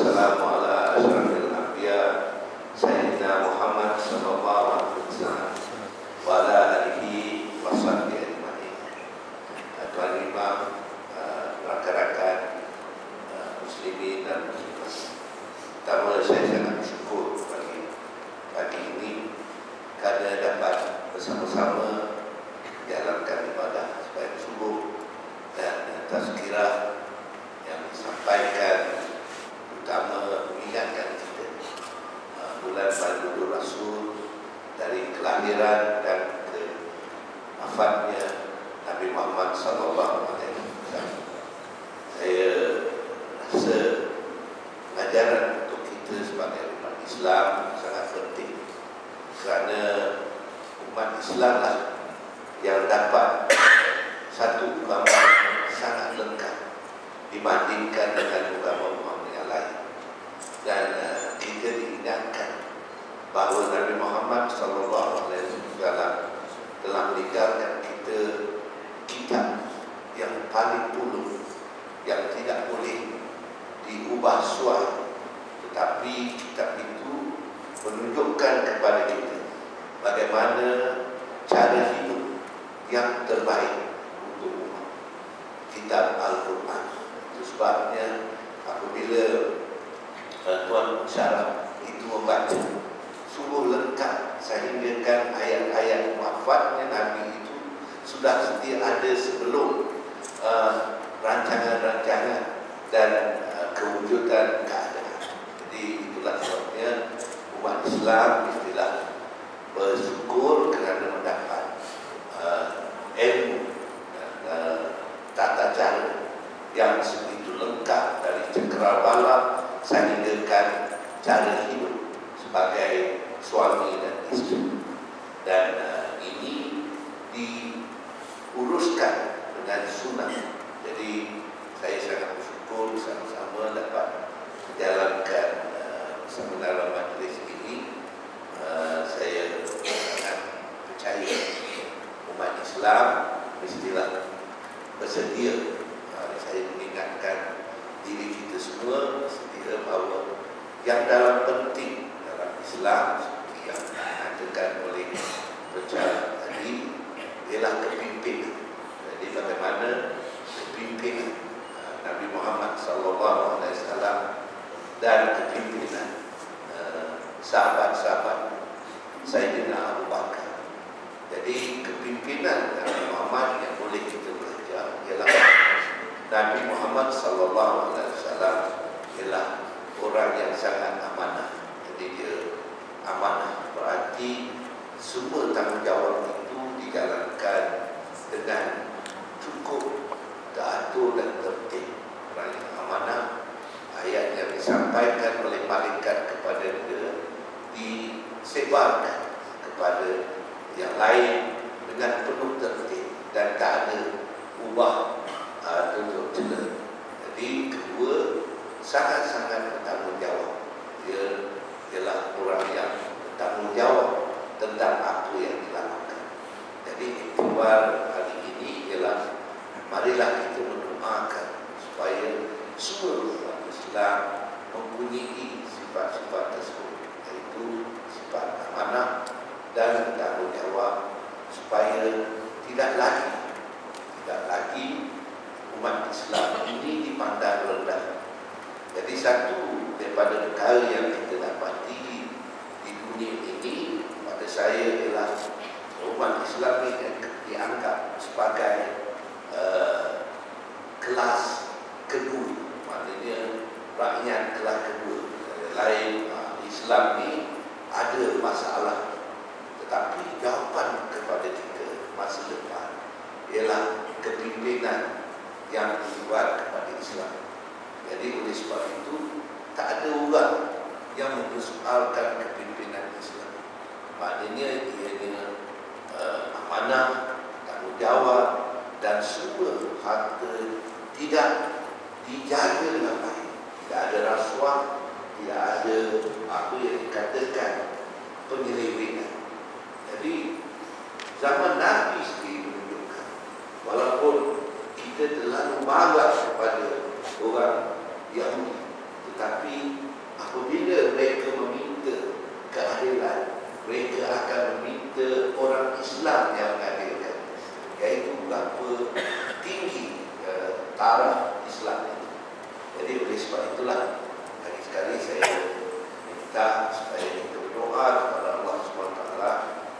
wassalamu ala asyrafil anbiya sayyidina Muhammad sallallahu alaihi wasallam wa ala alihi wa sahbihi ajma'in. Tuan Imam, rakan-rakan muslimin dan muslimat, pertama saya sangat bersyukur pagi ini kerana dapat bersama-sama jalankan ibadah sembahyang subuh dan tazkirah yang disampaikan, terutama mengingatkan kita bulan Maulid Rasul, dari kelahiran dan ke wafatnya Nabi Muhammad sallallahu alaihi wasallam. Saya rasa pengajaran untuk kita sebagai umat Islam sangat penting, kerana umat Islam lah yang dapat satu agama sangat lengkap dibandingkan dengan agama-agama yang lain. Dan kita diingatkan bahawa Nabi Muhammad sallallahu alaihi wasallam telah meninggalkan kita kitab yang paling puluh, yang tidak boleh diubah suai, tetapi kitab itu menunjukkan kepada kita bagaimana cara hidup yang terbaik untuk umat. Kitab Al-Quran. Itu sebabnya apabila Tuan Syaraf itu membaca sungguh lengkap, sehingga ayat-ayat wafatnya Nabi itu sudah sedia ada sebelum rancangan-rancangan dan kewujudan keadaan. Jadi itulah sebabnya umat Islam istilah bersyukur kerana mendapat ilmu tata cara yang sebegitu lengkap, dari cakrawala sehingga cara hidup sebagai suami dan isteri. Dan ini diuruskan dengan sunnah. Jadi saya sangat bersyukur sama-sama dapat menjalankan bersama dalam majlis ini. Saya sangat percaya umat Islam mestilah bersedia. Saya mengingatkan diri kita semua sedia bahawa yang dalam penting dalam Islam seperti yang dikatakan oleh pencara tadi ialah kepimpinan. Jadi bagaimana kepimpinan Nabi Muhammad sallallahu alaihi wasallam dan kepimpinan sahabat-sahabat Sayyidina Abu Bakar. Jadi kepimpinan Nabi Muhammad yang boleh kita belajar ialah Nabi Muhammad sallallahu alaihi wasallam ialah orang yang sangat amanah. Jadi dia amanah, berarti semua tanggungjawab itu dijalankan dengan cukup teratur dan tertib. Orang yang amanah, ayat yang disampaikan oleh malaikat kepada dia disebarkan kepada yang lain dengan penuh tertib dan tak ada ubah tutur cela. Jadi kedua, sangat-sangat bertanggungjawab. Dia ialah orang yang bertanggungjawab tentang apa yang dilakukan. Jadi iktibar hari ini ialah marilah kita mendoakan supaya semua umat Islam mempunyai sifat-sifat tersebut, iaitu sifat amanah dan bertanggungjawab, supaya tidak lagi umat Islam ini dipandang rendah. Jadi satu daripada perkara yang kita dapati di dunia ini pada saya ialah umat Islam ini dianggap sebagai kelas kedua, maknanya rakyat kelas kedua. Lain Islam ni ada masalah, tetapi jawapan kepada kita masa depan ialah kepimpinan yang dibuat kepada Islam. Jadi oleh sebab itu tak ada orang yang mempersoalkan kepimpinan Islam. Maknanya ianya amanah, tanggungjawab dan semua harta tidak dijaga dengan baik. Tidak ada rasuah, tidak ada apa yang dikatakan penyelewengan. Jadi zaman Nabi sendiri menunjukkan, walaupun kita terlalu marah kepada orang Yahudi, tetapi mereka akan meminta orang Islam yang mengadilkan, iaitu berapa tinggi taraf Islam itu. Jadi oleh sebab itulah hari sekali saya minta supaya kita berdoa kepada Allah SWT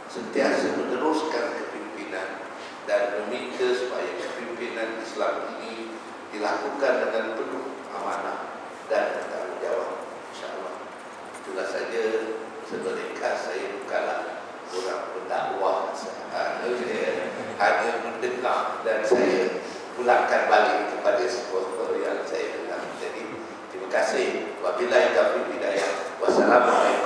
sentiasa meneruskan kepimpinan dan meminta supaya kepimpinan Islam ini dilakukan dengan penuh amanah dan bertanggungjawab, insya-Allah. Itulah saja. Sebenarnya saya bukanlah orang pendakwah, hanya mendengar dan saya pulangkan balik kepada sebuah yang saya dengar. Jadi terima kasih. Wabillahi taufiq hidayah. Wassalamualaikum.